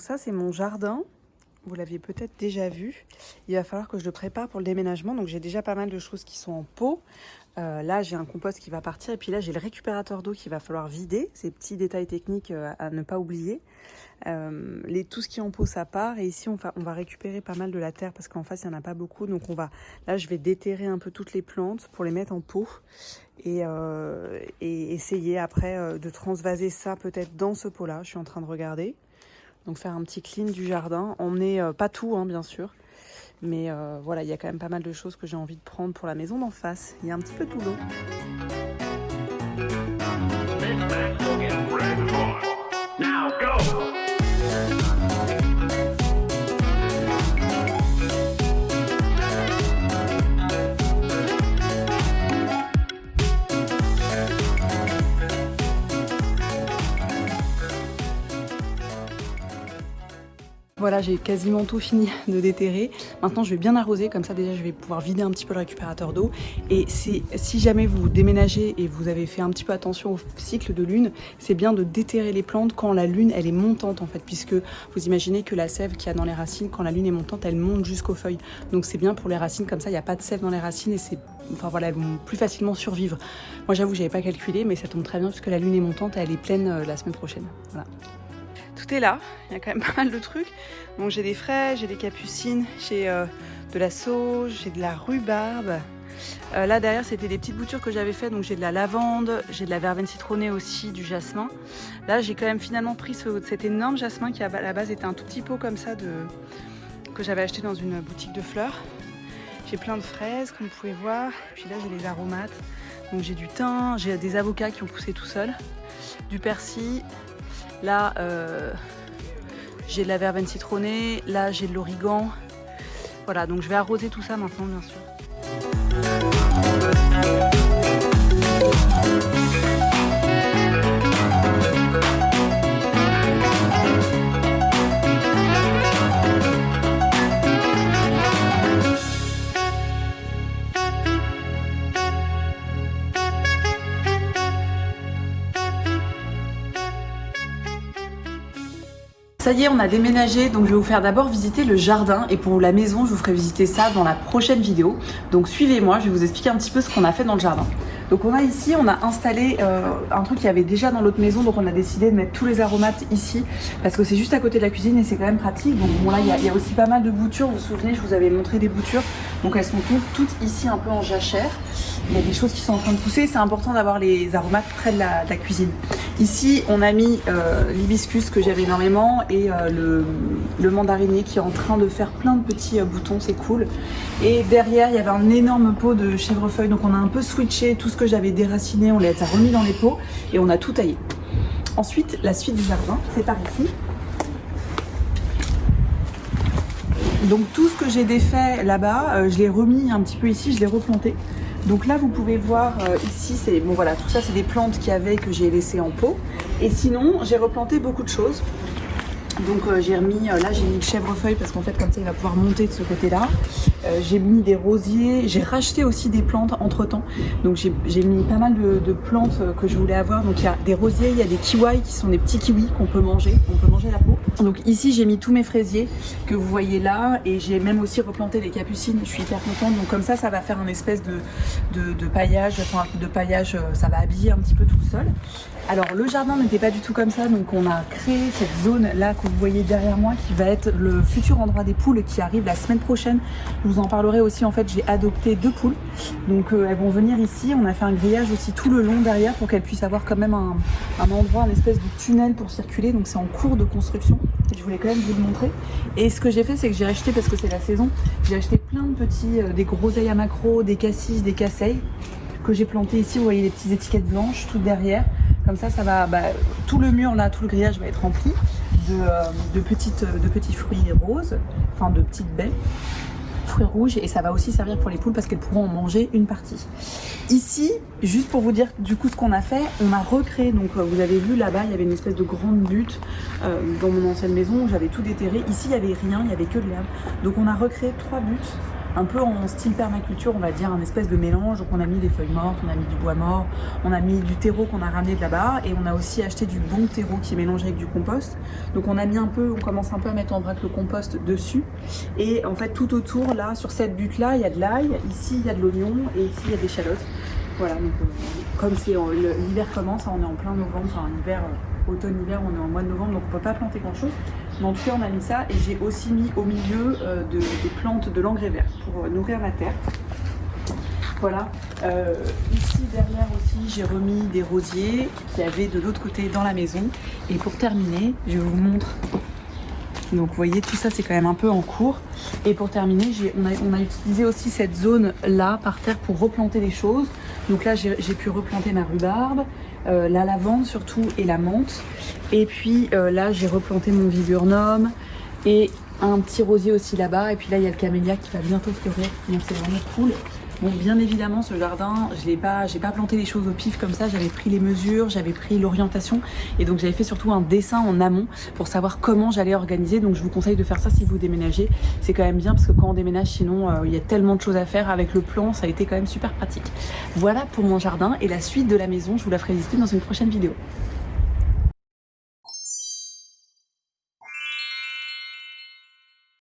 ça c'est mon jardin, vous l'aviez peut-être déjà vu. Il va falloir que je le prépare pour le déménagement, donc j'ai déjà pas mal de choses qui sont en pot. Là j'ai un compost qui va partir et puis là j'ai le récupérateur d'eau qu'il va falloir vider, ces petits détails techniques à ne pas oublier. Tout ce qui est en pot ça part et ici on va récupérer pas mal de la terre parce qu'en face il n'y en a pas beaucoup, donc là je vais déterrer un peu toutes les plantes pour les mettre en pot et essayer après de transvaser ça peut-être dans ce pot là, je suis en train de regarder. Donc faire un petit clean du jardin, emmener pas tout bien sûr, mais voilà, il y a quand même pas mal de choses que j'ai envie de prendre pour la maison d'en face. Il y a un petit peu de boulot. Voilà, j'ai quasiment tout fini de déterrer. Maintenant, je vais bien arroser, comme ça déjà je vais pouvoir vider un petit peu le récupérateur d'eau. Et si jamais vous déménagez et vous avez fait un petit peu attention au cycle de lune, c'est bien de déterrer les plantes quand la lune elle est montante en fait, puisque vous imaginez que la sève qu'il y a dans les racines, quand la lune est montante, elle monte jusqu'aux feuilles. Donc c'est bien pour les racines, comme ça il n'y a pas de sève dans les racines et elles vont plus facilement survivre. Moi j'avoue, j'avais pas calculé, mais ça tombe très bien puisque la lune est montante et elle est pleine la semaine prochaine. Voilà. Tout est là, il y a quand même pas mal de trucs. Donc j'ai des fraises, j'ai des capucines, j'ai de la sauge, j'ai de la rhubarbe. Là derrière c'était des petites boutures que j'avais fait, donc j'ai de la lavande, j'ai de la verveine citronnée aussi, du jasmin. Là j'ai quand même finalement pris cet énorme jasmin qui à la base était un tout petit pot comme ça que j'avais acheté dans une boutique de fleurs. J'ai plein de fraises comme vous pouvez voir, puis là j'ai les aromates. Donc j'ai du thym, j'ai des avocats qui ont poussé tout seuls, du persil. Là, j'ai de la verveine citronnée, là j'ai de l'origan. Voilà, donc je vais arroser tout ça maintenant, bien sûr. Ça y est, on a déménagé, donc je vais vous faire d'abord visiter le jardin et pour la maison, je vous ferai visiter ça dans la prochaine vidéo. Donc suivez-moi, je vais vous expliquer un petit peu ce qu'on a fait dans le jardin. Donc on a installé un truc qu'il y avait déjà dans l'autre maison, donc on a décidé de mettre tous les aromates ici parce que c'est juste à côté de la cuisine et c'est quand même pratique. Donc bon là il y a aussi pas mal de boutures, vous vous souvenez, je vous avais montré des boutures, donc elles sont toutes ici un peu en jachère. Il y a des choses qui sont en train de pousser, c'est important d'avoir les aromates près de la cuisine. Ici on a mis l'hibiscus que j'avais énormément et le mandarinier qui est en train de faire plein de petits boutons, c'est cool. Et derrière il y avait un énorme pot de chèvrefeuille, donc on a un peu switché tout ce que j'avais déraciné, on les a remis dans les pots et on a tout taillé. Ensuite, la suite du jardin, c'est par ici. Donc tout ce que j'ai défait là-bas, je l'ai remis un petit peu ici, je l'ai replanté. Donc là vous pouvez voir ici, bon voilà, tout ça c'est des plantes qu'il y avait que j'ai laissées en pot. Et sinon j'ai replanté beaucoup de choses. Donc j'ai remis, là j'ai mis le chèvrefeuille parce qu'en fait comme ça il va pouvoir monter de ce côté-là. J'ai mis des rosiers, j'ai racheté aussi des plantes entre temps. Donc j'ai mis pas mal de plantes que je voulais avoir. Donc il y a des rosiers, il y a des kiwis qui sont des petits kiwis qu'on peut manger, la peau. Donc ici j'ai mis tous mes fraisiers que vous voyez là et j'ai même aussi replanté les capucines, je suis hyper contente. Donc comme ça va faire un espèce de paillage, ça va habiller un petit peu tout seul. Alors le jardin n'était pas du tout comme ça, donc on a créé cette zone là que vous voyez derrière moi qui va être le futur endroit des poules qui arrive la semaine prochaine. Je vous en parlerai aussi, en fait j'ai adopté 2 poules, donc elles vont venir ici. On a fait un grillage aussi tout le long derrière pour qu'elles puissent avoir quand même un endroit, un espèce de tunnel pour circuler, donc c'est en cours de construction et je voulais quand même vous le montrer. Et ce que j'ai fait c'est que j'ai acheté, parce que c'est la saison, j'ai acheté plein de petits, des groseilles à macro, des cassis, des casseilles que j'ai planté ici. Vous voyez les petites étiquettes blanches tout derrière. Comme ça va, tout le mur là, tout le grillage va être rempli de petits fruits roses, enfin de petites baies, fruits rouges, et ça va aussi servir pour les poules parce qu'elles pourront en manger une partie. Ici, juste pour vous dire du coup ce qu'on a fait, on a recréé, donc vous avez vu là-bas, il y avait une espèce de grande butte dans mon ancienne maison où j'avais tout déterré. Ici, il n'y avait rien, il n'y avait que de l'herbe. Donc on a recréé 3 buttes un peu en style permaculture, on va dire, un espèce de mélange. Donc on a mis des feuilles mortes, on a mis du bois mort, on a mis du terreau qu'on a ramené de là-bas et on a aussi acheté du bon terreau qui est mélangé avec du compost. Donc on a mis un peu, on commence un peu à mettre en vrac le compost dessus. Et en fait tout autour là, sur cette butte là, il y a de l'ail, ici il y a de l'oignon et ici il y a des échalotes. Voilà, donc comme l'hiver commence, on est en plein novembre, enfin l'hiver, automne-hiver, on est en mois de novembre, donc on peut pas planter grand chose. Mais en tout cas on a mis ça et j'ai aussi mis au milieu des plantes de l'engrais vert pour nourrir la terre. Voilà, ici derrière aussi j'ai remis des rosiers qu'il y avait de l'autre côté dans la maison. Et pour terminer, je vous montre. Donc vous voyez, tout ça c'est quand même un peu en cours. Et pour terminer, on a utilisé aussi cette zone là par terre pour replanter des choses. Donc là j'ai pu replanter ma rhubarbe, la lavande surtout et la menthe. Et puis là j'ai replanté mon viburnum et un petit rosier aussi là-bas. Et puis là il y a le camélia qui va bientôt fleurir. Donc c'est vraiment cool. Bon, bien évidemment, ce jardin, j'ai pas planté les choses au pif comme ça. J'avais pris les mesures, j'avais pris l'orientation et donc j'avais fait surtout un dessin en amont pour savoir comment j'allais organiser. Donc je vous conseille de faire ça si vous déménagez. C'est quand même bien parce que quand on déménage, sinon il y a tellement de choses à faire. Avec le plan, ça a été quand même super pratique. Voilà pour mon jardin et la suite de la maison, je vous la ferai visiter dans une prochaine vidéo.